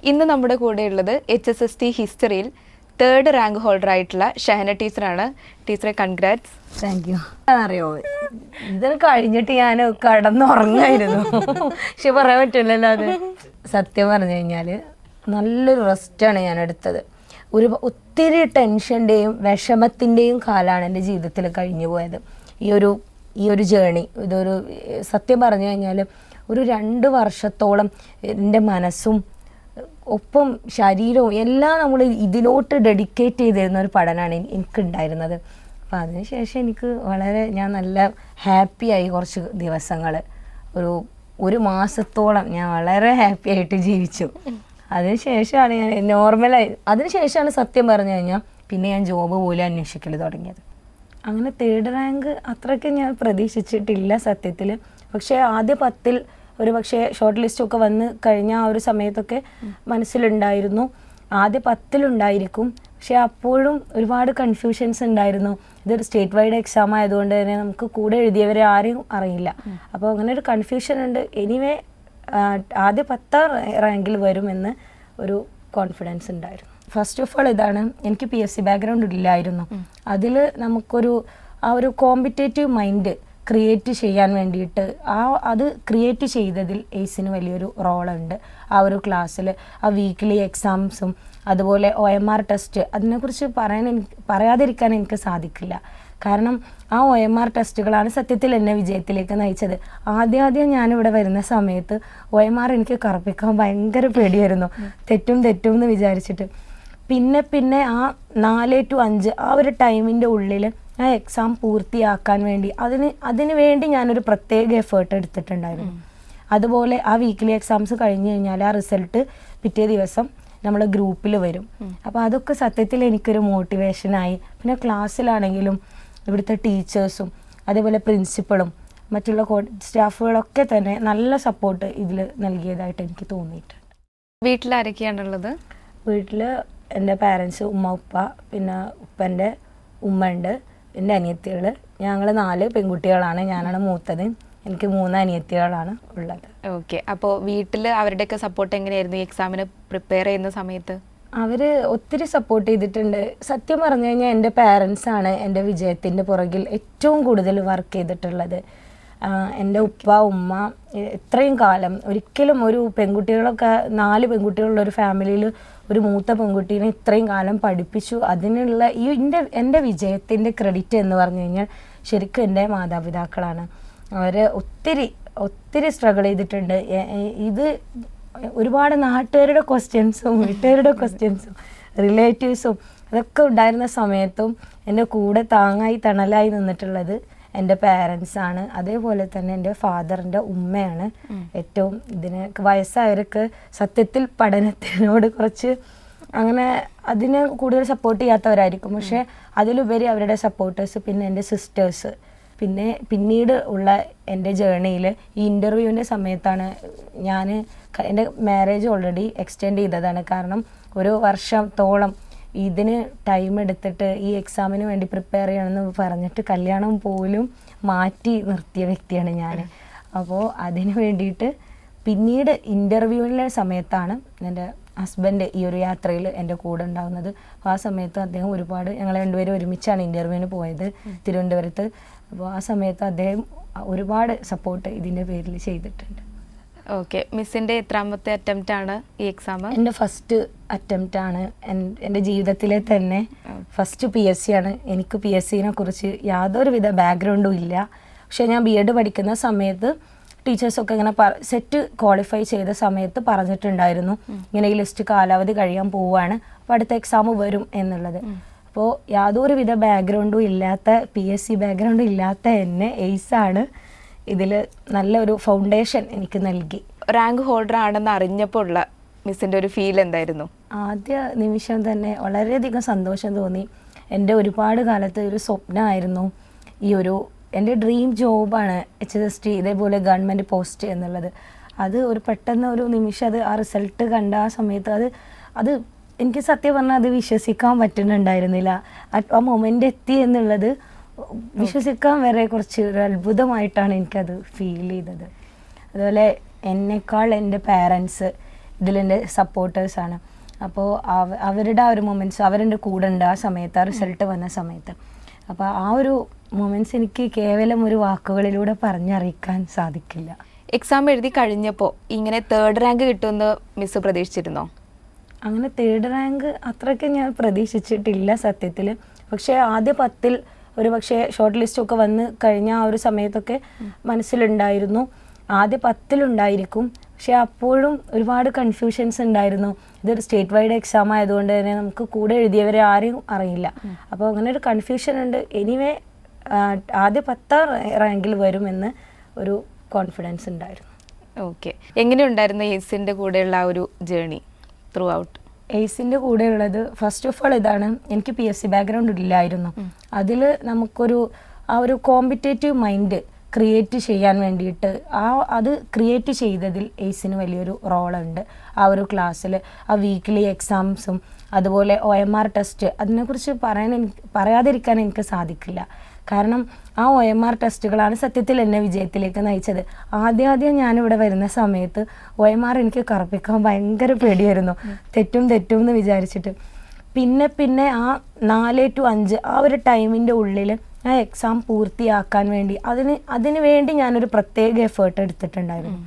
ഇന്ന് നമ്മുടെ കൂടെയുള്ളത് HSST ഹിസ്റ്ററിയിൽ 3rd റാങ്ക് ഹോൾഡർ ആയിട്ടുള്ള ഷഹന ടീച്ചറാണ്. ടീച്ചറെ കൺഗ്രാറ്റ്സ്. Thank you. അറിയോ, ഇത് കഴിഞ്ഞിട്ട് ഞാൻ കടന്നുറങ്ങായിരുന്നു. പക്ഷെ പറയാൻ പറ്റില്ലല്ലോ അത്. സത്യം പറഞ്ഞു കഴിഞ്ഞാൽ നല്ലൊരു റെസ്റ്റാണ് ഞാൻ എടുത്തത്. ഒത്തിരി ടെൻഷൻ്റെയും വിഷമത്തിൻ്റെയും കാലമാണ് എൻ്റെ ജീവിതത്തിൽ കഴിഞ്ഞു പോയത്. ഈ ഒരു ജേണി സത്യം പറഞ്ഞു കഴിഞ്ഞാൽ ഒരു 2 വർഷത്തോളം എൻ്റെ മനസ്സും ഒപ്പം ശരീരവും എല്ലാം നമ്മൾ ഇതിലോട്ട് ഡെഡിക്കേറ്റ് ചെയ്തിരുന്ന ഒരു പഠനമാണ് എനിക്കുണ്ടായിരുന്നത്. അപ്പോൾ അതിനുശേഷം എനിക്ക് ഞാൻ നല്ല ഹാപ്പിയായി. കുറച്ച് ദിവസങ്ങൾ ഒരു മാസത്തോളം ഞാൻ വളരെ ഹാപ്പി ആയിട്ട് ജീവിച്ചു. അതിനുശേഷമാണ് ഞാൻ നോർമലായി. അതിനുശേഷമാണ് സത്യം പറഞ്ഞു കഴിഞ്ഞാൽ പിന്നെ ഞാൻ ജോബ് പോലും അന്വേഷിക്കൽ തുടങ്ങിയത്. അങ്ങനെ 3rd റാങ്ക് അത്രയ്ക്ക് ഞാൻ പ്രതീക്ഷിച്ചിട്ടില്ല സത്യത്തിൽ. പക്ഷേ ആദ്യ 10ൽ ഒരു പക്ഷേ ഷോർട്ട് ലിസ്റ്റൊക്കെ വന്ന് കഴിഞ്ഞ ആ ഒരു സമയത്തൊക്കെ മനസ്സിലുണ്ടായിരുന്നു ആദ്യ 10ലുണ്ടായിരിക്കും. പക്ഷേ അപ്പോഴും ഒരുപാട് കൺഫ്യൂഷൻസ് ഉണ്ടായിരുന്നു. ഇതൊരു സ്റ്റേറ്റ് വൈഡ് എക്സാം ആയതുകൊണ്ട് തന്നെ നമുക്ക് കൂടെ എഴുതിയവരെ ആരെയും അറിയില്ല. അപ്പോൾ അങ്ങനെ ഒരു കൺഫ്യൂഷൻ ഉണ്ട്. എനിവേ ആദ്യ 10ാം റാങ്കിൽ വരുമെന്ന് ഒരു കോൺഫിഡൻസ് ഉണ്ടായിരുന്നു. ഫസ്റ്റ് ഓഫ് ഓൾ ഇതാണ്, എനിക്ക് PSC ബാക്ക്ഗ്രൗണ്ട് ഇല്ലായിരുന്നു. അതിൽ നമുക്കൊരു ഒരു കോമ്പറ്റേറ്റീവ് മൈൻഡ് ക്രിയേറ്റ് ചെയ്യാൻ വേണ്ടിയിട്ട് അത് ക്രിയേറ്റ് ചെയ്തതിൽ എയ്സിന് വലിയൊരു റോളുണ്ട്. ആ ഒരു ക്ലാസ്സിൽ വീക്ക്ലി എക്സാംസും അതുപോലെ OMR ടെസ്റ്റ്, അതിനെക്കുറിച്ച് പറയാതിരിക്കാൻ എനിക്ക് സാധിക്കില്ല. കാരണം ആ OMR ടെസ്റ്റുകളാണ് സത്യത്തിൽ എന്നെ വിജയത്തിലേക്ക് നയിച്ചത്. ആദ്യം ഞാനിവിടെ വരുന്ന സമയത്ത് OMR എനിക്ക് കറപ്പിക്കാൻ ഭയങ്കര പേടിയായിരുന്നു, തെറ്റും എന്ന് വിചാരിച്ചിട്ട്. പിന്നെ ആ 4 to 5 ആ ഒരു ടൈമിൻ്റെ ഉള്ളിൽ ആ എക്സാം പൂർത്തിയാക്കാൻ വേണ്ടി അതിന് വേണ്ടി ഞാനൊരു പ്രത്യേക എഫേർട്ട് എടുത്തിട്ടുണ്ടായിരുന്നു. അതുപോലെ ആ വീക്ക്ലി എക്സാംസ് കഴിഞ്ഞ് കഴിഞ്ഞാൽ ആ റിസൾട്ട് പിറ്റേ ദിവസം നമ്മൾ ഗ്രൂപ്പിൽ വരും. അപ്പോൾ അതൊക്കെ സത്യത്തിൽ എനിക്കൊരു മോട്ടിവേഷനായി. പിന്നെ ക്ലാസ്സിലാണെങ്കിലും ഇവിടുത്തെ ടീച്ചേഴ്സും അതേപോലെ പ്രിൻസിപ്പളും മറ്റുള്ള സ്റ്റാഫുകളൊക്കെ തന്നെ നല്ല സപ്പോർട്ട് ഇതിൽ നൽകിയതായിട്ട് എനിക്ക് തോന്നിയിട്ടുണ്ട്. വീട്ടിലാരൊക്കെയാണുള്ളത്? വീട്ടിൽ എൻ്റെ പാരൻസ്, ഉമ്മ, ഉപ്പ, പിന്നെ ഉപ്പൻ്റെ ഉമ്മ ഉണ്ട്, എൻ്റെ അനിയത്തികൾ. ഞങ്ങൾ 4 പെൺകുട്ടികളാണ്. ഞാനാണ് മൂത്തത്. എനിക്ക് 3 അനിയത്തികളാണ് ഉള്ളത്. ഓക്കെ. അപ്പോൾ വീട്ടിൽ അവരുടെയൊക്കെ സപ്പോർട്ട് എങ്ങനെയായിരുന്നു ഈ എക്സാമിന് പ്രിപ്പയർ ചെയ്യുന്ന സമയത്ത്? അവർ ഒത്തിരി സപ്പോർട്ട് ചെയ്തിട്ടുണ്ട്. സത്യം പറഞ്ഞു കഴിഞ്ഞാൽ എൻ്റെ പാരൻസാണ് എൻ്റെ വിജയത്തിൻ്റെ പുറകിൽ ഏറ്റവും കൂടുതൽ വർക്ക് ചെയ്തിട്ടുള്ളത്. എൻ്റെ ഉപ്പ, ഉമ്മ ഇത്രയും കാലം ഒരിക്കലും ഒരു പെൺകുട്ടികളൊക്കെ 4 പെൺകുട്ടികളുള്ള ഒരു ഫാമിലിയിൽ ഒരു മൂത്ത പെൺകുട്ടീനെ ഇത്രയും കാലം പഠിപ്പിച്ചു. അതിനുള്ള എൻ്റെ വിജയത്തിൻ്റെ ക്രെഡിറ്റ് എന്ന് പറഞ്ഞു കഴിഞ്ഞാൽ ശരിക്കും എൻ്റെ മാതാപിതാക്കളാണ്. അവർ ഒത്തിരി സ്ട്രഗിൾ ചെയ്തിട്ടുണ്ട്. ഇത് ഒരുപാട് നാട്ടുകാരുടെ ക്വസ്റ്റ്യൻസും വീട്ടുകാരുടെ ക്വസ്റ്റ്യൻസും റിലേറ്റീവ്സും അതൊക്കെ ഉണ്ടായിരുന്ന സമയത്തും എൻ്റെ കൂടെ താങ്ങായി തണലായി നിന്നിട്ടുള്ളത് എൻ്റെ പാരൻസാണ്. അതേപോലെ തന്നെ എൻ്റെ ഫാദറിൻ്റെ ഉമ്മയാണ്. ഏറ്റവും വയസ്സായവർക്ക് സത്യത്തിൽ പഠനത്തിനോട് കുറച്ച് അങ്ങനെ അതിന് കൂടുതൽ സപ്പോർട്ട് ചെയ്യാത്തവരായിരിക്കും. പക്ഷേ അതിലുപരി അവരുടെ സപ്പോർട്ടേഴ്സ്, പിന്നെ എൻ്റെ സിസ്റ്റേഴ്സ്, പിന്നീട് ഉള്ള എൻ്റെ ജേണിയിൽ ഈ ഇൻ്റർവ്യൂവിൻ്റെ സമയത്താണ് എൻ്റെ മാരേജ് ഓൾറെഡി എക്സ്റ്റെൻഡ് ചെയ്തതാണ്. കാരണം 1 വർഷത്തോളം ഇതിന് ടൈം എടുത്തിട്ട് ഈ എക്സാമിന് വേണ്ടി പ്രിപ്പയർ ചെയ്യണമെന്ന് പറഞ്ഞിട്ട് കല്യാണം പോലും മാറ്റി നിർത്തിയ വ്യക്തിയാണ് ഞാൻ. അപ്പോൾ അതിന് വേണ്ടിയിട്ട് പിന്നീട് ഇൻ്റർവ്യൂവിൻ്റെ സമയത്താണ് എൻ്റെ ഹസ്ബൻഡ് ഈ ഒരു യാത്രയിൽ എൻ്റെ കൂടെ ഉണ്ടാകുന്നത്. അപ്പോൾ ആ സമയത്ത് അദ്ദേഹം ഞങ്ങൾ 2 പേരും ഒരുമിച്ചാണ് ഇൻ്റർവ്യൂവിന് പോയത് തിരുവനന്തപുരത്ത്. അപ്പോൾ ആ സമയത്ത് അദ്ദേഹം ഒരുപാട് സപ്പോർട്ട് ഇതിൻ്റെ പേരിൽ ചെയ്തിട്ടുണ്ട്. ഓക്കെ. മിസ്സിൻ്റെ എത്രാമത്തെ അറ്റംപ്റ്റ് ആണ് ഈ എക്സാം? എൻ്റെ ഫസ്റ്റ് അറ്റംപ്റ്റ് ആണ്. എൻ്റെ ജീവിതത്തിലെ തന്നെ ഫസ്റ്റ് PSC ആണ്. എനിക്ക് PSCനെ കുറിച്ച് യാതൊരുവിധ ബാക്ക്ഗ്രൗണ്ടും ഇല്ല. പക്ഷേ ഞാൻ B.Ed പഠിക്കുന്ന സമയത്ത് ടീച്ചേഴ്സൊക്കെ ഇങ്ങനെ സെറ്റ് ക്വാളിഫൈ ചെയ്ത സമയത്ത് പറഞ്ഞിട്ടുണ്ടായിരുന്നു ഇങ്ങനെ ഈ ലിസ്റ്റ് കാലാവധി കഴിയാൻ പോവുകയാണ്, അപ്പോൾ അടുത്ത എക്സാം വരും എന്നുള്ളത്. അപ്പോൾ യാതൊരുവിധ ബാക്ക്ഗ്രൗണ്ടും ഇല്ലാത്ത PSC ബാക്ക്ഗ്രൗണ്ടും ഇല്ലാത്ത എന്നെ എയ്സാണ് ഇതിൽ നല്ലൊരു ഫൗണ്ടേഷൻ എനിക്ക് നൽകി. റാങ്ക് ഹോൾഡർ ആണെന്ന് അറിഞ്ഞപ്പോൾ ഉള്ള മിസ്സിൻ്റെ ഒരു ഫീൽ എന്തായിരുന്നു? ആദ്യ നിമിഷം തന്നെ വളരെയധികം സന്തോഷം തോന്നി. എൻ്റെ ഒരുപാട് കാലത്തെ ഒരു സ്വപ്നമായിരുന്നു എൻ്റെ ഡ്രീം ജോബാണ് HSST ഇതേപോലെ ഗവൺമെൻറ് പോസ്റ്റ് എന്നുള്ളത്. അത് പെട്ടെന്ന് ഒരു നിമിഷം ആ റിസൾട്ട് കണ്ട ആ സമയത്ത് അത് എനിക്ക് സത്യം പറഞ്ഞാൽ അത് വിശ്വസിക്കാൻ പറ്റുന്നുണ്ടായിരുന്നില്ല. ആ മൊമെൻ്റ് എത്തി എന്നുള്ളത് വിശ്വസിക്കാൻ വരെ കുറച്ച് ഒരു അത്ഭുതമായിട്ടാണ് എനിക്കത് ഫീൽ ചെയ്തത്. അതുപോലെ എന്നെക്കാൾ എൻ്റെ പാരൻസ് ഇതിലെൻ്റെ സപ്പോർട്ടേഴ്സാണ്. അപ്പോൾ അവരുടെ ആ ഒരു മൊമെൻറ്റ്സ് അവരെൻ്റെ കൂടെ ഉണ്ട് ആ സമയത്ത്, ആ റിസൾട്ട് വന്ന സമയത്ത്. അപ്പോൾ ആ ഒരു മൊമെൻറ്റ്സ് എനിക്ക് കേവലം ഒരു വാക്കുകളിലൂടെ പറഞ്ഞറിയിക്കാൻ സാധിക്കില്ല. എക്സാം എഴുതി കഴിഞ്ഞപ്പോൾ ഇങ്ങനെ 3rd റാങ്ക് കിട്ടുമെന്ന് മിസ് പ്രതീക്ഷിച്ചിരുന്നോ? അങ്ങനെ 3rd റാങ്ക് അത്രയ്ക്ക് ഞാൻ പ്രതീക്ഷിച്ചിട്ടില്ല സത്യത്തിൽ. പക്ഷേ ആദ്യ 10ൽ ഒരു പക്ഷേ ഷോർട്ട് ലിസ്റ്റൊക്കെ വന്ന് കഴിഞ്ഞ ആ ഒരു സമയത്തൊക്കെ മനസ്സിലുണ്ടായിരുന്നു ആദ്യ 10ലുണ്ടായിരിക്കും. പക്ഷേ അപ്പോഴും ഒരുപാട് കൺഫ്യൂഷൻസ് ഉണ്ടായിരുന്നു. ഇതൊരു സ്റ്റേറ്റ് വൈഡ് എക്സാം ആയതുകൊണ്ട് തന്നെ നമുക്ക് കൂടെ എഴുതിയവരെ ആരെയും അറിയില്ല. അപ്പോൾ അങ്ങനെ ഒരു കൺഫ്യൂഷൻ ഉണ്ട്. എനിവേ ആദ്യ 10ാം റാങ്കിൽ വരുമെന്ന് ഒരു കോൺഫിഡൻസ് ഉണ്ടായിരുന്നു. ഓക്കെ, എങ്ങനെയുണ്ടായിരുന്നു എയ്സിൻ്റെ കൂടെയുള്ള ആ ഒരു ജേണി ത്രൂ ഔട്ട്? എയ്സിൻ്റെ കൂടെയുള്ളത് ഫസ്റ്റ് ഓഫ് ഓൾ ഇതാണ്, എനിക്ക് PSC ബാക്ക്ഗ്രൗണ്ട് ഇല്ലായിരുന്നു. അതിൽ നമുക്കൊരു ആ ഒരു കോമ്പറ്റേറ്റീവ് മൈൻഡ് ക്രിയേറ്റ് ചെയ്യാൻ വേണ്ടിയിട്ട് അത് ക്രിയേറ്റ് ചെയ്തതിൽ എയ്സിന് വലിയൊരു റോളുണ്ട്. ആ ഒരു ക്ലാസ്സിൽ ആ വീക്ക്ലി എക്സാംസും അതുപോലെ OMR ടെസ്റ്റ് അതിനെക്കുറിച്ച് പറയാതിരിക്കാൻ എനിക്ക് സാധിക്കില്ല. കാരണം ആ OMR ടെസ്റ്റുകളാണ് സത്യത്തിൽ എന്നെ വിജയത്തിലേക്ക് നയിച്ചത്. ആദ്യം ഞാനിവിടെ വരുന്ന സമയത്ത് OMR എനിക്ക് കറപ്പിക്കാൻ ഭയങ്കര പേടിയായിരുന്നു, തെറ്റും എന്ന് വിചാരിച്ചിട്ട്. പിന്നെ ആ 4 to 5 ആ ഒരു ടൈമിൻ്റെ ഉള്ളിൽ ആ എക്സാം പൂർത്തിയാക്കാൻ വേണ്ടി അതിന് വേണ്ടി ഞാനൊരു പ്രത്യേക എഫേർട്ട് എടുത്തിട്ടുണ്ടായിരുന്നു.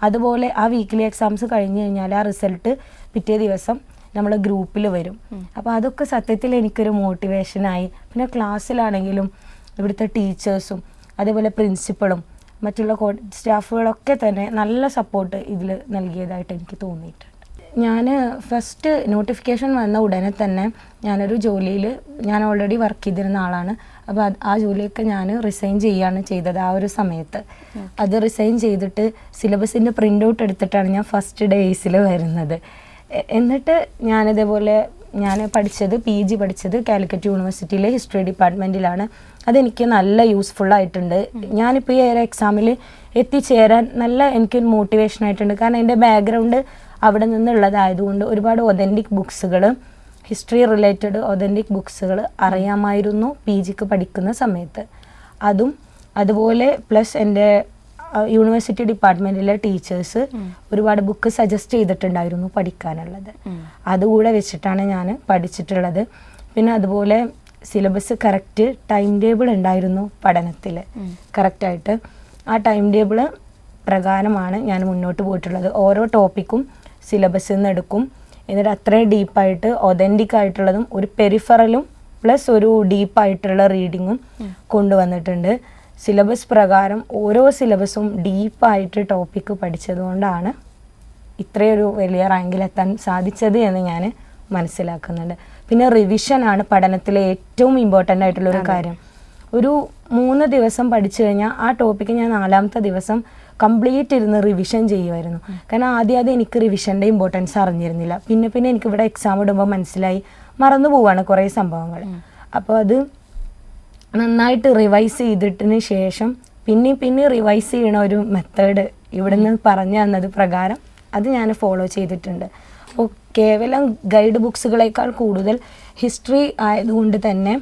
അതുപോലെ ആ വീക്ക്ലി എക്സാംസ് കഴിഞ്ഞ് കഴിഞ്ഞാൽ ആ റിസൾട്ട് പിറ്റേ ദിവസം നമ്മളെ ഗ്രൂപ്പിൽ വരും. അപ്പോൾ അതൊക്കെ സത്യത്തിൽ എനിക്കൊരു മോട്ടിവേഷനായി. പിന്നെ ക്ലാസ്സിലാണെങ്കിലും ഇവിടുത്തെ ടീച്ചേഴ്സും അതേപോലെ പ്രിൻസിപ്പളും മറ്റുള്ള സ്റ്റാഫുകളൊക്കെ തന്നെ നല്ല സപ്പോർട്ട് ഇതിൽ നൽകിയതായിട്ട് എനിക്ക് തോന്നിയിട്ടുണ്ട്. ഞാൻ ഫസ്റ്റ് നോട്ടിഫിക്കേഷൻ വന്ന ഉടനെ തന്നെ ഞാനൊരു ജോലിയിൽ ഞാൻ ഓൾറെഡി വർക്ക് ചെയ്തിരുന്ന ആളാണ്. അപ്പോൾ ആ ജോലിയൊക്കെ ഞാൻ റിസൈൻ ചെയ്യുകയാണ് ചെയ്തത് ആ ഒരു സമയത്ത്. അത് റിസൈൻ ചെയ്തിട്ട് സിലബസിൻ്റെ പ്രിൻ്റ് ഔട്ട് എടുത്തിട്ടാണ് ഞാൻ ഫസ്റ്റ് ഡേയ്സിൽ വരുന്നത്. എന്നിട്ട് ഞാനിതേപോലെ ഞാൻ പഠിച്ചത് PG പഠിച്ചത് കാലിക്കറ്റ് യൂണിവേഴ്സിറ്റിയിലെ ഹിസ്റ്ററി ഡിപ്പാർട്ട്മെൻറ്റിലാണ്. അതെനിക്ക് നല്ല യൂസ്ഫുള്ളായിട്ടുണ്ട്. ഞാനിപ്പോൾ ഈ ഒരു എക്സാമിൽ എത്തിച്ചേരാൻ നല്ല എനിക്കൊരു മോട്ടിവേഷൻ ആയിട്ടുണ്ട്. കാരണം എൻ്റെ ബാക്ക്ഗ്രൗണ്ട് അവിടെ നിന്നുള്ളതായതുകൊണ്ട് ഒരുപാട് ഒതൻറ്റിക് ബുക്സുകൾ, ഹിസ്റ്ററി റിലേറ്റഡ് ഒതൻറ്റിക് ബുക്സുകൾ അറിയാമായിരുന്നു PGക്ക് പഠിക്കുന്ന സമയത്ത്. അതുപോലെ പ്ലസ് എൻ്റെ യൂണിവേഴ്സിറ്റി ഡിപ്പാർട്ട്മെൻറ്റിലെ ടീച്ചേഴ്സ് ഒരുപാട് ബുക്ക് സജസ്റ്റ് ചെയ്തിട്ടുണ്ടായിരുന്നു പഠിക്കാനുള്ളത്. അതുകൂടെ വെച്ചിട്ടാണ് ഞാൻ പഠിച്ചിട്ടുള്ളത്. പിന്നെ അതുപോലെ സിലബസ് കറക്റ്റ് ടൈം ടേബിൾ ഉണ്ടായിരുന്നു പഠനത്തിൽ കറക്റ്റായിട്ട്. ആ ടൈം ടേബിൾ പ്രകാരമാണ് ഞാൻ മുന്നോട്ട് പോയിട്ടുള്ളത്. ഓരോ ടോപ്പിക്കും സിലബസിൽ നിന്ന് എടുക്കും, എന്നിട്ട് അത്രയും ഡീപ്പായിട്ട് ഒതൻറ്റിക് ആയിട്ടുള്ളതും ഒരു പെരിഫറലും പ്ലസ് ഒരു ഡീപ്പായിട്ടുള്ള റീഡിങ്ങും കൊണ്ടുവന്നിട്ടുണ്ട്. സിലബസ് പ്രകാരം ഓരോ സിലബസും ഡീപ്പായിട്ട് ടോപ്പിക്ക് പഠിച്ചതുകൊണ്ടാണ് ഇത്രയൊരു വലിയ റാങ്കിലെത്താൻ സാധിച്ചത് എന്ന് ഞാൻ മനസ്സിലാക്കുന്നുണ്ട്. പിന്നെ റിവിഷനാണ് പഠനത്തിലെ ഏറ്റവും ഇമ്പോർട്ടൻ്റ് ആയിട്ടുള്ളൊരു കാര്യം. ഒരു 3 ദിവസം പഠിച്ചു കഴിഞ്ഞാൽ ആ ടോപ്പിക്ക് ഞാൻ 4ാമത്തെ ദിവസം കംപ്ലീറ്റ് ഇരുന്ന് റിവിഷൻ ചെയ്യുമായിരുന്നു. കാരണം ആദ്യം എനിക്ക് റിവിഷൻ്റെ ഇമ്പോർട്ടൻസ് അറിഞ്ഞിരുന്നില്ല. പിന്നെ എനിക്കിവിടെ എക്സാം ഇടുമ്പോൾ മനസ്സിലായി, മറന്നു പോവാണ് കുറേ സംഭവങ്ങൾ. അപ്പോൾ അത് നന്നായിട്ട് റിവൈസ് ചെയ്തിട്ടിന് ശേഷം പിന്നെ റിവൈസ് ചെയ്യണ ഒരു മെത്തേഡ് ഇവിടെ നിന്ന് പറഞ്ഞു തന്നത് പ്രകാരം അത് ഞാൻ ഫോളോ ചെയ്തിട്ടുണ്ട്. അപ്പോൾ കേവലം ഗൈഡ് ബുക്സുകളേക്കാൾ കൂടുതൽ ഹിസ്റ്ററി ആയതുകൊണ്ട് തന്നെ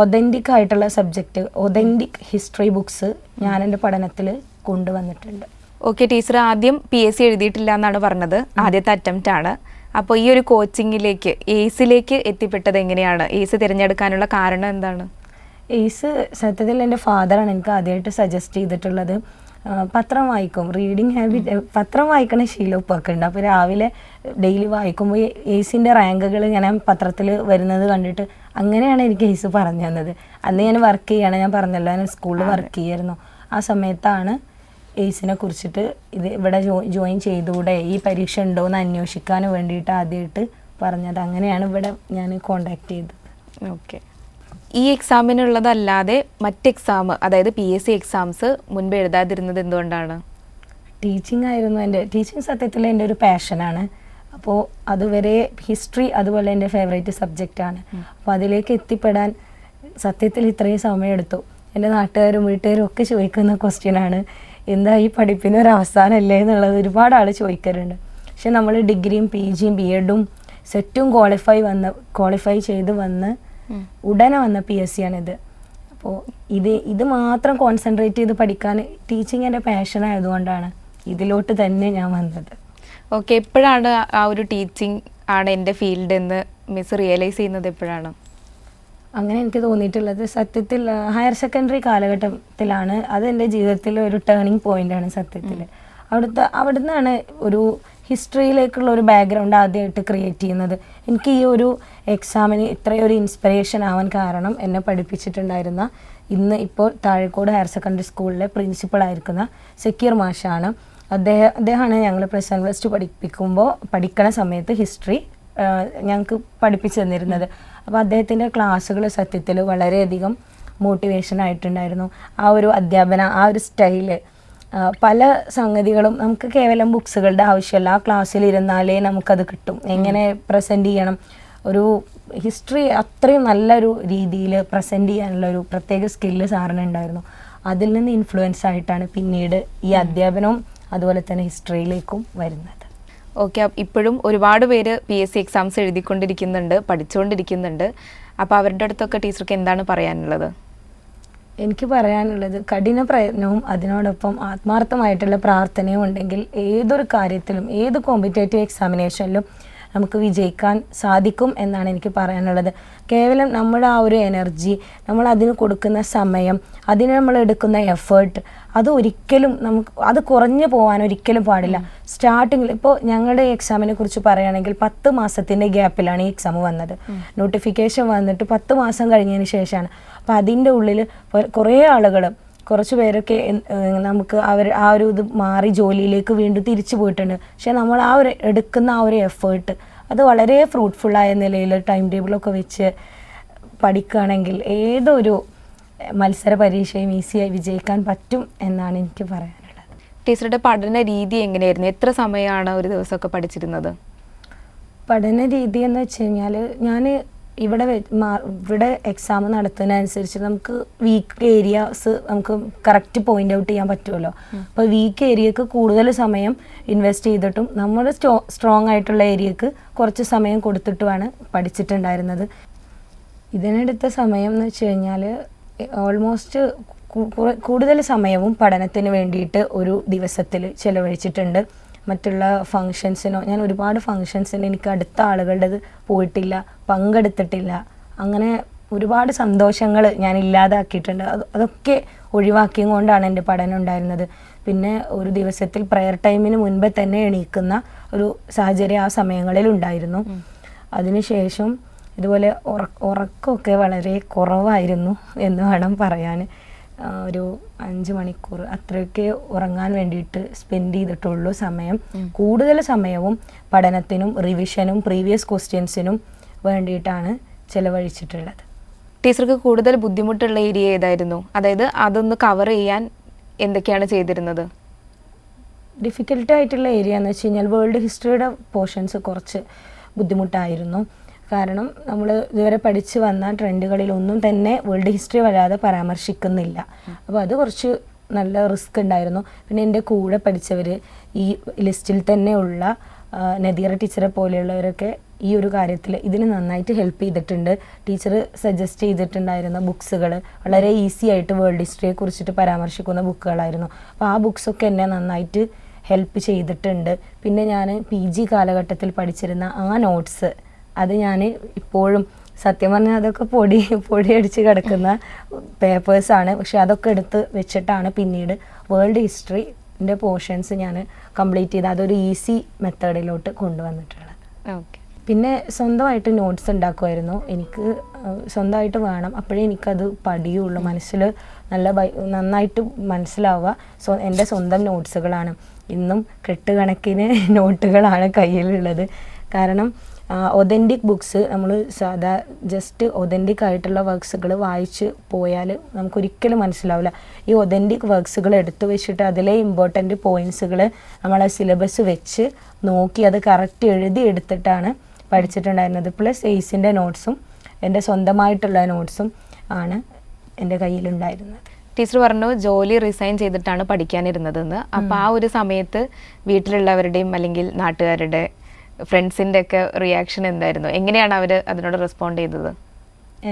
ഒതൻറ്റിക് ആയിട്ടുള്ള സബ്ജക്റ്റ്, ഒതൻറ്റിക് ഹിസ്റ്ററി ബുക്സ് ഞാൻ എൻ്റെ പഠനത്തിൽ കൊണ്ടുവന്നിട്ടുണ്ട്. ഓക്കെ, ടീച്ചർ ആദ്യം PSC എഴുതിയിട്ടില്ല എന്നാണ് പറഞ്ഞത്, ആദ്യത്തെ അറ്റംപ്റ്റ് ആണ്. അപ്പോൾ ഈ ഒരു കോച്ചിങ്ങിലേക്ക് എയ്സിലേക്ക് എത്തിപ്പെട്ടത് എങ്ങനെയാണ്? എയ്സ് തിരഞ്ഞെടുക്കാനുള്ള കാരണം എന്താണ്? എയ്സ് സത്യത്തിൽ എൻ്റെ ഫാദറാണ് എനിക്ക് ആദ്യമായിട്ട് സജസ്റ്റ് ചെയ്തിട്ടുള്ളത്. പത്രം വായിക്കും, റീഡിങ് ഹാബിറ്റ്, പത്രം വായിക്കണ ശീലം ഉപ്പൊക്കെ ഉണ്ട്. അപ്പോൾ രാവിലെ ഡെയിലി വായിക്കുമ്പോൾ എയ്സിൻ്റെ റാങ്കുകൾ ഇങ്ങനെ പത്രത്തിൽ വരുന്നത് കണ്ടിട്ട് അങ്ങനെയാണ് എനിക്ക് എയ്സ് പറഞ്ഞു തന്നത്. അന്ന് ഞാൻ വർക്ക് ചെയ്യാണ്, ഞാൻ പറഞ്ഞല്ലോ ഞാൻ സ്കൂളിൽ വർക്ക് ചെയ്യായിരുന്നു. ആ സമയത്താണ് എയ്സിനെ കുറിച്ചിട്ട് ഇവിടെ ജോയിൻ ചെയ്തുകൂടെ, ഈ പരീക്ഷ ഉണ്ടോ എന്ന് അന്വേഷിക്കാൻ വേണ്ടിയിട്ട് ആദ്യമായിട്ട് പറഞ്ഞത്. അങ്ങനെയാണ് ഇവിടെ ഞാൻ കോണ്ടാക്ട് ചെയ്തത്. ഓക്കെ, ഈ എക്സാമിനുള്ളതല്ലാതെ മറ്റ് എക്സാം, അതായത് PSC എക്സാംസ് മുൻപ് എഴുതാതിരുന്നത് എന്തുകൊണ്ടാണ്? ടീച്ചിങ് ആയിരുന്നു ടീച്ചിങ് സത്യത്തിൽ എൻ്റെ ഒരു പാഷനാണ്. അപ്പോൾ അതുവരെ ഹിസ്റ്ററി അതുപോലെ എൻ്റെ ഫേവറേറ്റ് സബ്ജക്റ്റാണ്. അപ്പോൾ അതിലേക്ക് എത്തിപ്പെടാൻ സത്യത്തിൽ ഇത്രയും സമയമെടുത്തു. എൻ്റെ നാട്ടുകാരും വീട്ടുകാരും ഒക്കെ ചോദിക്കുന്ന ക്വസ്റ്റ്യനാണ്, എന്താ ഈ പഠിപ്പിനൊരു അവസാനമല്ലേ എന്നുള്ളത് ഒരുപാട് ആൾ ചോദിക്കാറുണ്ട്. പക്ഷെ നമ്മൾ ഡിഗ്രിയും PGയും BEdും സെറ്റും ക്വാളിഫൈ ചെയ്ത് വന്ന് ഉടനെ വന്ന PSC ആണിത്. അപ്പോൾ ഇത് മാത്രം കോൺസെൻട്രേറ്റ് ചെയ്ത് പഠിക്കാൻ ടീച്ചിങ് എൻ്റെ പാഷൻ ആയതുകൊണ്ടാണ് ഇതിലോട്ട് തന്നെ ഞാൻ വന്നത്. ഓക്കെ, എപ്പോഴാണ് ആ ഒരു ടീച്ചിങ് ആണ് എൻ്റെ ഫീൽഡ് എന്ന് മിസ് റിയലൈസ് ചെയ്യുന്നത് എപ്പോഴാണ്? അങ്ങനെ എനിക്ക് തോന്നിയിട്ടുള്ളത് സത്യത്തിൽ ഹയർ സെക്കൻഡറി കാലഘട്ടത്തിലാണ്. അത് എൻ്റെ ജീവിതത്തിലെ ഒരു ടേണിംഗ് പോയിൻ്റാണ് സത്യത്തിൽ. അവിടുന്നാണ് ഒരു ഹിസ്റ്ററിയിലേക്കുള്ള ഒരു ബാക്ക്ഗ്രൗണ്ട് ആദ്യമായിട്ട് ക്രിയേറ്റ് ചെയ്യുന്നത്. എനിക്ക് ഈ ഒരു എക്സാമിന് ഇത്രയൊരു ഇൻസ്പിറേഷൻ ആവാൻ കാരണം എന്നെ പഠിപ്പിച്ചിട്ടുണ്ടായിരുന്ന ഇപ്പോൾ താഴെക്കോട് ഹയർ സെക്കൻഡറി സ്കൂളിലെ പ്രിൻസിപ്പളായിരിക്കുന്ന സക്കീർ മാഷാണ്. അദ്ദേഹമാണ് ഞങ്ങൾ +1 +2 പഠിക്കണ സമയത്ത് ഹിസ്റ്ററി ഞങ്ങൾക്ക് പഠിപ്പിച്ചു തന്നിരുന്നത്. അപ്പോൾ അദ്ദേഹത്തിൻ്റെ ക്ലാസ്സുകൾ സത്യത്തിൽ വളരെയധികം മോട്ടിവേഷൻ ആയിട്ടുണ്ടായിരുന്നു. ആ ഒരു അധ്യാപന, ആ ഒരു സ്റ്റൈല്, പല സംഗതികളും നമുക്ക് കേവലം ബുക്സുകളുടെ ആവശ്യമല്ല. ആ ക്ലാസ്സിൽ ഇരുന്നാലേ നമുക്കത് കിട്ടും. എങ്ങനെ പ്രസൻറ്റ് ചെയ്യണം, ഒരു ഹിസ്റ്ററി അത്രയും നല്ലൊരു രീതിയിൽ പ്രസൻറ്റ് ചെയ്യാനുള്ള ഒരു പ്രത്യേക സ്കില്ല് സാറിനുണ്ടായിരുന്നു. അതിൽ നിന്ന് ഇൻഫ്ലുവൻസ് ആയിട്ടാണ് പിന്നീട് ഈ അധ്യാപനവും അതുപോലെ തന്നെ ഹിസ്റ്ററിയിലേക്കും വരുന്നത്. ഓക്കെ, ഇപ്പോഴും ഒരുപാട് പേര് PSC എക്സാംസ് എഴുതിക്കൊണ്ടിരിക്കുന്നുണ്ട്, പഠിച്ചുകൊണ്ടിരിക്കുന്നുണ്ട്. അപ്പോൾ അവരുടെ അടുത്തൊക്കെ ടീച്ചർക്ക് എന്താണ് പറയാനുള്ളത്? എനിക്ക് പറയാനുള്ളത് കഠിന പ്രയത്നവും അതിനോടൊപ്പം ആത്മാർത്ഥമായിട്ടുള്ള പ്രാർത്ഥനയും ഉണ്ടെങ്കിൽ ഏതൊരു കാര്യത്തിലും, ഏത് കോമ്പറ്റേറ്റീവ് എക്സാമിനേഷനിലും നമുക്ക് വിജയിക്കാൻ സാധിക്കും എന്നാണ് എനിക്ക് പറയാനുള്ളത്. കേവലം നമ്മുടെ ആ ഒരു എനർജി, നമ്മൾ അതിന് കൊടുക്കുന്ന സമയം, അതിന് നമ്മൾ എടുക്കുന്ന എഫേർട്ട്, അത് ഒരിക്കലും അത് കുറഞ്ഞു പോകാൻ ഒരിക്കലും പാടില്ല. സ്റ്റാർട്ടിങ്ങിൽ ഇപ്പോൾ ഞങ്ങളുടെ എക്സാമിനെ കുറിച്ച് പറയുകയാണെങ്കിൽ 10 മാസത്തിൻ്റെ ഗ്യാപ്പിലാണ് ഈ എക്സാം വന്നത്. നോട്ടിഫിക്കേഷൻ വന്നിട്ട് 10 മാസം കഴിഞ്ഞതിന് ശേഷമാണ്. അപ്പോൾ അതിൻ്റെ ഉള്ളിൽ കുറേ ആളുകൾ, കുറച്ച് പേരൊക്കെ നമുക്ക് ആ ഒരു ഇത് മാറി ജോലിയിലേക്ക് വീണ്ടും തിരിച്ചു പോയിട്ടുണ്ട്. പക്ഷെ നമ്മൾ എടുക്കുന്ന ആ ഒരു എഫേർട്ട് അത് വളരെ ഫ്രൂട്ട്ഫുള്ളായ നിലയിൽ ടൈം ടേബിളൊക്കെ വെച്ച് പഠിക്കുകയാണെങ്കിൽ ഏതൊരു മത്സര പരീക്ഷയും ഈസിയായി വിജയിക്കാൻ പറ്റും എന്നാണ് എനിക്ക് പറയാനുള്ളത്. ടീച്ചറുടെ പഠന രീതി എങ്ങനെയായിരുന്നു? എത്ര സമയമാണ് ഒരു ദിവസമൊക്കെ പഠിച്ചിരുന്നത്? പഠന രീതി എന്ന് വെച്ച് കഴിഞ്ഞാൽ ഞാൻ ഇവിടെ എക്സാം നടത്തുന്നതനുസരിച്ച് നമുക്ക് വീക്ക് ഏരിയാസ് നമുക്ക് കറക്റ്റ് പോയിന്റ് ഔട്ട് ചെയ്യാൻ പറ്റുമല്ലോ. അപ്പോൾ വീക്ക് ഏരിയക്ക് കൂടുതൽ സമയം ഇൻവെസ്റ്റ് ചെയ്തിട്ടും നമ്മുടെ സ്ട്രോങ് ആയിട്ടുള്ള ഏരിയക്ക് കുറച്ച് സമയം കൊടുത്തിട്ടുമാണ് പഠിച്ചിട്ടുണ്ടായിരുന്നത്. ഇതിനെടുത്ത സമയം എന്ന് വെച്ച് കഴിഞ്ഞാൽ ഓൾമോസ്റ്റ് കൂടുതൽ സമയവും പഠനത്തിന് വേണ്ടിയിട്ട് ഒരു ദിവസത്തിൽ ചിലവഴിച്ചിട്ടുണ്ട്. മറ്റുള്ള ഫങ്ഷൻസിനോ, ഞാൻ ഒരുപാട് ഫങ്ഷൻസിന് എനിക്ക് അടുത്ത ആളുകളുടേത് പോയിട്ടില്ല, പങ്കെടുത്തിട്ടില്ല. അങ്ങനെ ഒരുപാട് സന്തോഷങ്ങൾ ഞാൻ ഇല്ലാതാക്കിയിട്ടുണ്ട്. അതൊക്കെ ഒഴിവാക്കിയും കൊണ്ടാണ് എൻ്റെ പഠനം ഉണ്ടായിരുന്നത്. പിന്നെ ഒരു ദിവസത്തിൽ പ്രെയർ ടൈമിന് മുൻപേ തന്നെ എണീക്കുന്ന ഒരു സാഹചര്യം ആ സമയങ്ങളിൽ ഉണ്ടായിരുന്നു. അതിനുശേഷം ഇതുപോലെ ഉറക്കമൊക്കെ വളരെ കുറവായിരുന്നു എന്ന് വേണം പറയാൻ. ഒരു 5 മണിക്കൂർ അത്രയൊക്കെ ഉറങ്ങാൻ വേണ്ടിയിട്ട് സ്പെൻഡ് ചെയ്തിട്ടുള്ളൂ സമയം. കൂടുതൽ സമയവും പഠനത്തിനും റിവിഷനും പ്രീവിയസ് ക്വസ്റ്റ്യൻസിനും വേണ്ടിയിട്ടാണ് ചിലവഴിച്ചിട്ടുള്ളത്. ടീച്ചർക്ക് കൂടുതൽ ബുദ്ധിമുട്ടുള്ള ഏരിയ ഏതായിരുന്നു? അതായത് അതൊന്ന് കവർ ചെയ്യാൻ എന്തൊക്കെയാണ് ചെയ്തിരുന്നത്? ഡിഫിക്കൽട്ടായിട്ടുള്ള ഏരിയ എന്ന് വെച്ച് കഴിഞ്ഞാൽ വേൾഡ് ഹിസ്റ്ററിയുടെ പോർഷൻസ് കുറച്ച് ബുദ്ധിമുട്ടായിരുന്നു. കാരണം നമ്മൾ ഇതുവരെ പഠിച്ചു വന്ന ട്രെൻഡുകളിലൊന്നും തന്നെ വേൾഡ് ഹിസ്റ്ററി വരാതെ പരാമർശിക്കുന്നില്ല. അപ്പോൾ അത് കുറച്ച് നല്ല റിസ്ക് ഉണ്ടായിരുന്നു. പിന്നെ എൻ്റെ കൂടെ പഠിച്ചവർ, ഈ ലിസ്റ്റിൽ തന്നെ ഉള്ള നദീറ ടീച്ചറെ പോലെയുള്ളവരൊക്കെ ഈ ഒരു കാര്യത്തിൽ ഇതിന് നന്നായിട്ട് ഹെൽപ്പ് ചെയ്തിട്ടുണ്ട്. ടീച്ചർ സജസ്റ്റ് ചെയ്തിട്ടുണ്ടായിരുന്ന ബുക്സുകൾ വളരെ ഈസി ആയിട്ട് വേൾഡ് ഹിസ്റ്ററിയെ കുറിച്ചിട്ട് പരാമർശിക്കുന്ന ബുക്കുകളായിരുന്നു. അപ്പോൾ ആ ബുക്സൊക്കെ എന്നെ നന്നായിട്ട് ഹെൽപ്പ് ചെയ്തിട്ടുണ്ട്. പിന്നെ ഞാൻ PG കാലഘട്ടത്തിൽ പഠിച്ചിരുന്ന ആ നോട്ട്സ്, അത് ഞാൻ ഇപ്പോഴും സത്യം പറഞ്ഞാൽ അതൊക്കെ പൊടിയടിച്ച് കിടക്കുന്ന പേപ്പേഴ്സാണ്. പക്ഷെ അതൊക്കെ എടുത്ത് വെച്ചിട്ടാണ് പിന്നീട് വേൾഡ് ഹിസ്റ്ററിൻ്റെ പോർഷൻസ് ഞാൻ കംപ്ലീറ്റ് ചെയ്ത് അതൊരു ഈസി മെത്തേഡിലോട്ട് കൊണ്ടുവന്നിട്ടുള്ളത്. ഓക്കെ. പിന്നെ സ്വന്തമായിട്ട് നോട്ട്സ് ഉണ്ടാക്കുമായിരുന്നു. എനിക്ക് സ്വന്തമായിട്ട് വേണം, അപ്പോഴേ എനിക്കത് പഠിയുള്ളൂ. മനസ്സിൽ നന്നായിട്ട് മനസ്സിലാവുക. എൻ്റെ സ്വന്തം നോട്ട്സുകളാണ്. ഇന്നും കെട്ടുകണക്കിന് നോട്ടുകളാണ് കയ്യിലുള്ളത്. കാരണം ഒതൻറ്റിക് ബുക്സ് നമ്മൾ സാധാ ജസ്റ്റ് ഒതൻറ്റിക് ആയിട്ടുള്ള വർക്ക്സുകൾ വായിച്ച് പോയാൽ നമുക്കൊരിക്കലും മനസ്സിലാവില്ല. ഈ ഒതൻറ്റിക് വർക്ക്സുകൾ എടുത്തു വെച്ചിട്ട് അതിലെ ഇമ്പോർട്ടൻറ്റ് പോയിൻറ്റ്സുകൾ നമ്മളെ സിലബസ് വെച്ച് നോക്കി അത് കറക്റ്റ് എഴുതി എടുത്തിട്ടാണ് പഠിച്ചിട്ടുണ്ടായിരുന്നത്. പ്ലസ് എയ്സിൻ്റെ നോട്ട്സും എൻ്റെ സ്വന്തമായിട്ടുള്ള നോട്ട്സും ആണ് എൻ്റെ കയ്യിലുണ്ടായിരുന്നത്. ടീച്ചർ പറഞ്ഞു ജോലി റിസൈൻ ചെയ്തിട്ടാണ് പഠിക്കാനിരുന്നതെന്ന്. അപ്പോൾ ആ ഒരു സമയത്ത് വീട്ടിലുള്ളവരുടെയും അല്ലെങ്കിൽ നാട്ടുകാരുടെ, ഫ്രണ്ട്സിൻ്റെ ഒക്കെ റിയാക്ഷൻ എന്തായിരുന്നു? എങ്ങനെയാണ് അവർ അതിനോട് റെസ്പോണ്ട് ചെയ്തത്?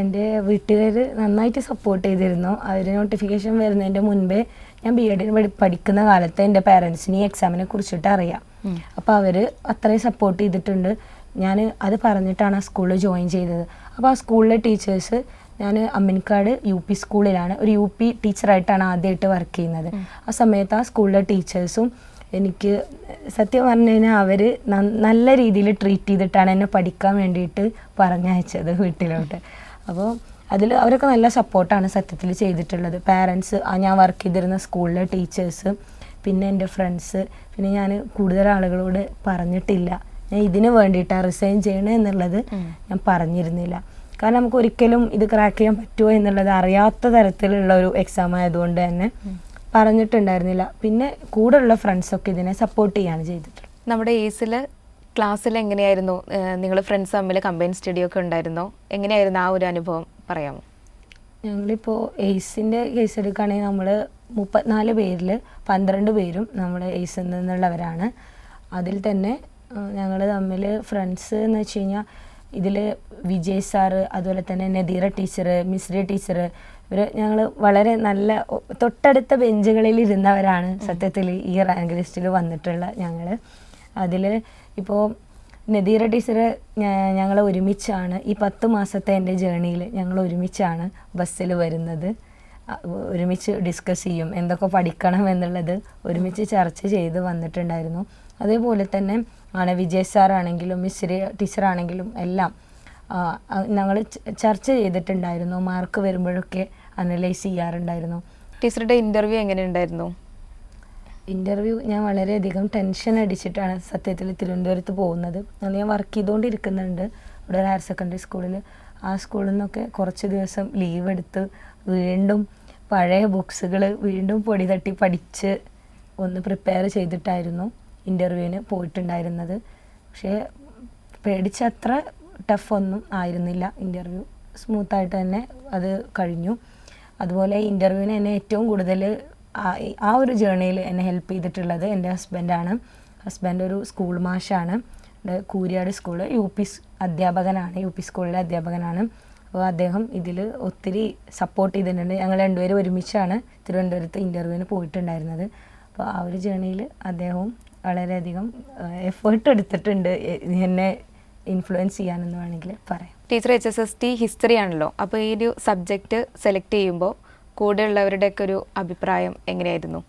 എൻ്റെ വീട്ടുകാർ നന്നായിട്ട് സപ്പോർട്ട് ചെയ്തിരുന്നു. അവർ നോട്ടിഫിക്കേഷൻ വരുന്നതിൻ്റെ മുൻപേ ഞാൻ BEd പഠിക്കുന്ന കാലത്ത് എൻ്റെ പാരൻസിന് ഈ എക്സാമിനെ കുറിച്ചിട്ട് അറിയാം. അപ്പോൾ അവർ അത്രയും സപ്പോർട്ട് ചെയ്തിട്ടുണ്ട്. ഞാൻ അത് പറഞ്ഞിട്ടാണ് ആ സ്കൂളിൽ ജോയിൻ ചെയ്തത്. അപ്പോൾ ആ സ്കൂളിലെ ടീച്ചേഴ്സ്, ഞാൻ അമ്മിനിക്കാട് UP സ്കൂളിലാണ് ഒരു UP ടീച്ചറായിട്ടാണ് ആദ്യമായിട്ട് വർക്ക് ചെയ്യുന്നത്. ആ സമയത്ത് ആ സ്കൂളിലെ ടീച്ചേഴ്സും എനിക്ക് സത്യം പറഞ്ഞു കഴിഞ്ഞാൽ അവർ നല്ല രീതിയിൽ ട്രീറ്റ് ചെയ്തിട്ടാണ് എന്നെ പഠിക്കാൻ വേണ്ടിയിട്ട് പറഞ്ഞയച്ചത് വീട്ടിലോട്ട്. അപ്പോൾ അവരൊക്കെ നല്ല സപ്പോർട്ടാണ് സത്യത്തിൽ ചെയ്തിട്ടുള്ളത്. പാരൻസ്, ഞാൻ വർക്ക് ചെയ്തിരുന്ന സ്കൂളിലെ ടീച്ചേഴ്സ്, പിന്നെ എൻ്റെ ഫ്രണ്ട്സ്, പിന്നെ ഞാൻ കൂടുതൽ ആളുകളോട് പറഞ്ഞിട്ടില്ല ഞാൻ ഇതിന് വേണ്ടിയിട്ടാണ് റിസൈൻ ചെയ്യണേ എന്നുള്ളത് ഞാൻ പറഞ്ഞിരുന്നില്ല. കാരണം നമുക്ക് ഒരിക്കലും ഇത് ക്രാക്ക് ചെയ്യാൻ പറ്റുമോ എന്നുള്ളത് അറിയാത്ത തരത്തിലുള്ള ഒരു എക്സാം ആയതുകൊണ്ട് തന്നെ പറഞ്ഞിട്ടുണ്ടായിരുന്നില്ല. പിന്നെ കൂടെയുള്ള ഫ്രണ്ട്സൊക്കെ ഇതിനെ സപ്പോർട്ട് ചെയ്യാണ് ചെയ്തിട്ടുള്ളത്. നമ്മുടെ ഏസിൽ ക്ലാസ്സിൽ എങ്ങനെയായിരുന്നു? നിങ്ങൾ ഫ്രണ്ട്സ് തമ്മിൽ കമ്പൈൻ സ്റ്റഡി ഒക്കെ ഉണ്ടായിരുന്നോ? എങ്ങനെയായിരുന്നു ആ ഒരു അനുഭവം പറയാമോ? ഞങ്ങളിപ്പോൾ എയ്സിൻ്റെ കേസ് എടുക്കുകയാണെങ്കിൽ നമ്മൾ 34 പേരിൽ 12 പേരും നമ്മൾ എയ്സിൽ നിന്നുള്ളവരാണ്. അതിൽ തന്നെ ഞങ്ങൾ തമ്മിൽ ഫ്രണ്ട്സ് എന്ന് വെച്ച് കഴിഞ്ഞാൽ ഇതിൽ വിജയ് സാറ്, അതുപോലെ തന്നെ നദീറ ടീച്ചർ, മിസ്രി ടീച്ചർ, ഞങ്ങൾ വളരെ നല്ല തൊട്ടടുത്ത ബെഞ്ചുകളിൽ ഇരുന്നവരാണ് സത്യത്തിൽ ഈ റാങ്ക് ലിസ്റ്റിൽ വന്നിട്ടുള്ള ഞങ്ങൾ. അതിൽ ഇപ്പോൾ നദീറ ടീച്ചർ ഞങ്ങൾ ഒരുമിച്ചാണ് ഈ 10 മാസത്തെ എൻ്റെ ജേണിയിൽ ഞങ്ങൾ ഒരുമിച്ചാണ് ബസ്സിൽ വരുന്നത്. ഒരുമിച്ച് ഡിസ്കസ് ചെയ്യും, എന്തൊക്കെ പഠിക്കണം എന്നുള്ളത് ഒരുമിച്ച് ചർച്ച ചെയ്ത് വന്നിട്ടുണ്ടായിരുന്നു. അതേപോലെ തന്നെ ആണ് വിജയ് സാറാണെങ്കിലും മിസ്രി ടീച്ചറാണെങ്കിലും എല്ലാം ഞങ്ങൾ ചർച്ച ചെയ്തിട്ടുണ്ടായിരുന്നു. മാർക്ക് വരുമ്പോഴൊക്കെ അനലൈസ് ചെയ്യാറുണ്ടായിരുന്നു. ടീച്ചറുടെ ഇൻ്റർവ്യൂ എങ്ങനെ ഉണ്ടായിരുന്നു? ഇൻ്റർവ്യൂ ഞാൻ വളരെയധികം ടെൻഷൻ അടിച്ചിട്ടാണ് സത്യത്തിൽ തിരുവനന്തപുരത്ത് പോകുന്നത്. അന്ന് ഞാൻ വർക്ക് ചെയ്തുകൊണ്ടിരിക്കുന്നുണ്ട് ഇവിടെ ഒരു ഹയർ സെക്കൻഡറി സ്കൂളിൽ. ആ സ്കൂളിൽ നിന്നൊക്കെ കുറച്ച് ദിവസം ലീവ് എടുത്ത് വീണ്ടും പഴയ ബുക്സുകൾ വീണ്ടും പൊടി തട്ടി പഠിച്ച് ഒന്ന് പ്രിപ്പയർ ചെയ്തിട്ടായിരുന്നു ഇൻ്റർവ്യൂവിന് പോയിട്ടുണ്ടായിരുന്നത്. പക്ഷേ പേടിച്ചത്ര ടഫൊന്നും ആയിരുന്നില്ല. ഇൻ്റർവ്യൂ സ്മൂത്തായിട്ട് തന്നെ അത് കഴിഞ്ഞു. അതുപോലെ ഇൻ്റർവ്യൂവിന് എന്നെ ഏറ്റവും കൂടുതൽ ആ ഒരു ജേർണിയിൽ എന്നെ ഹെൽപ്പ് ചെയ്തിട്ടുള്ളത് എൻ്റെ ഹസ്ബൻഡാണ്. ഹസ്ബൻഡ് ഒരു സ്കൂൾ മാഷാണ്. കൂരിയാട് സ്കൂള് UP അധ്യാപകനാണ്, UP സ്കൂളിലെ അധ്യാപകനാണ്. അപ്പോൾ അദ്ദേഹം ഇതിൽ ഒത്തിരി സപ്പോർട്ട് ചെയ്തിട്ടുണ്ട്. ഞങ്ങൾ രണ്ടുപേരും ഒരുമിച്ചാണ് തിരുവനന്തപുരത്ത് ഇൻ്റർവ്യൂവിന് പോയിട്ടുണ്ടായിരുന്നത്. അപ്പോൾ ആ ഒരു ജേർണിയിൽ അദ്ദേഹവും വളരെയധികം എഫേർട്ട് എടുത്തിട്ടുണ്ട് എന്നെ ഇൻഫ്ലുവൻസ് ചെയ്യാനെന്ന് വേണമെങ്കിൽ പറയാം. ടീച്ചർ HSST ഹിസ്റ്ററി ആണല്ലോ, അപ്പോൾ ഈ ഒരു സബ്ജക്റ്റ് സെലക്ട് ചെയ്യുമ്പോൾ കൂടെയുള്ളവരുടെയൊക്കെ ഒരു അഭിപ്രായം എങ്ങനെയായിരുന്നു?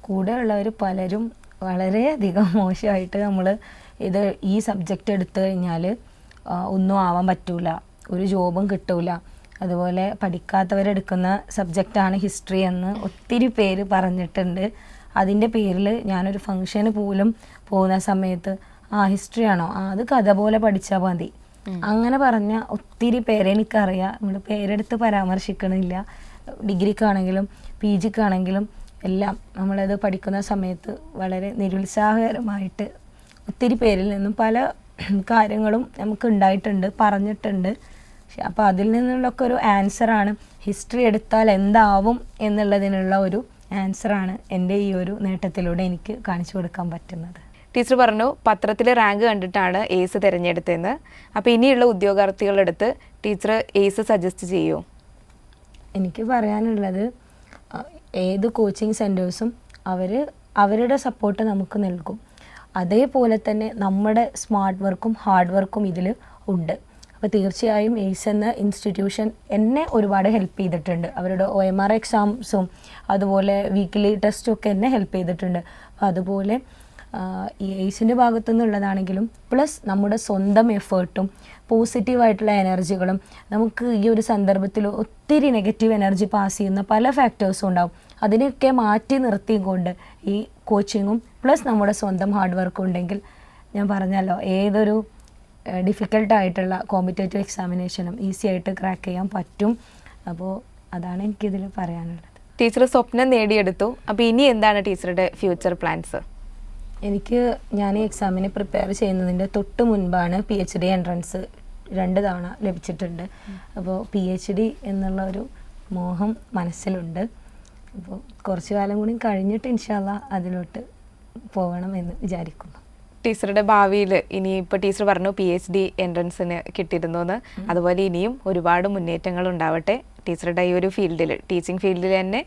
കൂടെയുള്ളവർ പലരും വളരെയധികം മോശമായിട്ട് ഈ സബ്ജക്റ്റ് എടുത്തു കഴിഞ്ഞാൽ ഒന്നും ആവാൻ പറ്റൂല, ഒരു ജോബും കിട്ടൂല, അതുപോലെ പഠിക്കാത്തവരെടുക്കുന്ന സബ്ജക്റ്റാണ് ഹിസ്റ്ററി എന്ന് ഒത്തിരി പേര് പറഞ്ഞിട്ടുണ്ട്. അതിൻ്റെ പേരിൽ ഞാനൊരു ഫംഗ്ഷന് പോലും പോകുന്ന സമയത്ത് ഹിസ്റ്ററി ആണോ, അത് കഥ പോലെ പഠിച്ചാൽ മതി, അങ്ങനെ പറഞ്ഞ ഒത്തിരി പേരെ എനിക്കറിയാം. നമ്മൾ പേരെടുത്ത് പരാമർശിക്കണില്ല. ഡിഗ്രിക്കാണെങ്കിലും PGക്കാണെങ്കിലും എല്ലാം നമ്മളത് പഠിക്കുന്ന സമയത്ത് വളരെ നിരുത്സാഹകരമായിട്ട് ഒത്തിരി പേരിൽ നിന്നും പല കാര്യങ്ങളും നമുക്ക് ഉണ്ടായിട്ടുണ്ട്, പറഞ്ഞിട്ടുണ്ട്. അപ്പോൾ അതിൽ നിന്നുള്ളൊക്കെ ഒരു ആൻസറാണ് ഹിസ്റ്ററി എടുത്താൽ എന്താവും എന്നുള്ളതിനുള്ള ഒരു ആൻസറാണ് എൻ്റെ ഈ ഒരു നേട്ടത്തിലൂടെ എനിക്ക് കാണിച്ചു കൊടുക്കാൻ പറ്റുന്നത്. ടീച്ചർ പറഞ്ഞു പത്രത്തിലെ റാങ്ക് കണ്ടിട്ടാണ് എയ്സ് തിരഞ്ഞെടുത്തതെന്ന്. അപ്പോൾ ഇനിയുള്ള ഉദ്യോഗാർത്ഥികളെടുത്ത് ടീച്ചർ എയ്സ് സജസ്റ്റ് ചെയ്യുമോ? എനിക്ക് പറയാനുള്ളത്, ഏത് കോച്ചിങ് സെൻറ്റേഴ്സും അവരുടെ സപ്പോർട്ട് നമുക്ക് നൽകും. അതേപോലെ തന്നെ നമ്മുടെ സ്മാർട്ട് വർക്കും ഹാർഡ് വർക്കും ഇതിൽ ഉണ്ട്. അപ്പോൾ തീർച്ചയായും എയ്സ് എന്ന ഇൻസ്റ്റിറ്റ്യൂഷൻ എന്നെ ഒരുപാട് ഹെൽപ്പ് ചെയ്തിട്ടുണ്ട്. അവരുടെ OMR എക്സാംസും അതുപോലെ വീക്ക്ലി ടെസ്റ്റും ഒക്കെ എന്നെ ഹെൽപ്പ് ചെയ്തിട്ടുണ്ട്. അപ്പോൾ അതുപോലെ ഈ എയ്സിൻ്റെ ഭാഗത്തു നിന്നുള്ളതാണെങ്കിലും പ്ലസ് നമ്മുടെ സ്വന്തം എഫേർട്ടും പോസിറ്റീവായിട്ടുള്ള എനർജികളും, നമുക്ക് ഈ ഒരു സന്ദർഭത്തിൽ ഒത്തിരി നെഗറ്റീവ് എനർജി പാസ് ചെയ്യുന്ന പല ഫാക്ടേഴ്സും ഉണ്ടാവും. അതിനെയൊക്കെ മാറ്റി നിർത്തിക്കൊണ്ട് ഈ കോച്ചിങ്ങും പ്ലസ് നമ്മുടെ സ്വന്തം ഹാർഡ് വർക്കും ഉണ്ടെങ്കിൽ ഞാൻ പറഞ്ഞല്ലോ ഏതൊരു ഡിഫിക്കൽട്ടായിട്ടുള്ള കോമ്പറ്റേറ്റീവ് എക്സാമിനേഷനും ഈസി ആയിട്ട് ക്രാക്ക് ചെയ്യാൻ പറ്റും. അപ്പോൾ അതാണ് എനിക്കിതിൽ പറയാനുള്ളത്. ടീച്ചർ സ്വപ്നം നേടിയെടുത്തു. അപ്പോൾ ഇനി എന്താണ് ടീച്ചറുടെ ഫ്യൂച്ചർ പ്ലാൻസ്? ഞാൻ ഈ എക്സാമിന് പ്രിപ്പയർ ചെയ്യുന്നതിൻ്റെ തൊട്ട് മുൻപാണ് PhD എൻട്രൻസ് 2 തവണ ലഭിച്ചിട്ടുണ്ട്. അപ്പോൾ PhD എന്നുള്ള ഒരു മോഹം മനസ്സിലുണ്ട്. അപ്പോൾ കുറച്ച് കാലം കൂടി കഴിഞ്ഞിട്ട് ഇൻഷാ അല്ലാ അതിലോട്ട് പോകണം എന്ന് വിചാരിക്കുന്നു. ടീച്ചറുടെ ഭാവിയിൽ ഇനി ഇപ്പോൾ ടീച്ചർ പറഞ്ഞു PhD എൻട്രൻസിന് കിട്ടിയിരുന്നു എന്ന്, അതുപോലെ ഇനിയും ഒരുപാട് മുന്നേറ്റങ്ങൾ ഉണ്ടാവട്ടെ. ടീച്ചറുടെ ഈ ഒരു ഫീൽഡിൽ, ടീച്ചിങ് ഫീൽഡിൽ തന്നെ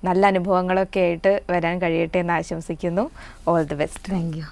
നല്ല അനുഭവങ്ങളൊക്കെ ആയിട്ട് വരാൻ കഴിയട്ടെ എന്ന് ആശംസിക്കുന്നു. All the best. Thank you.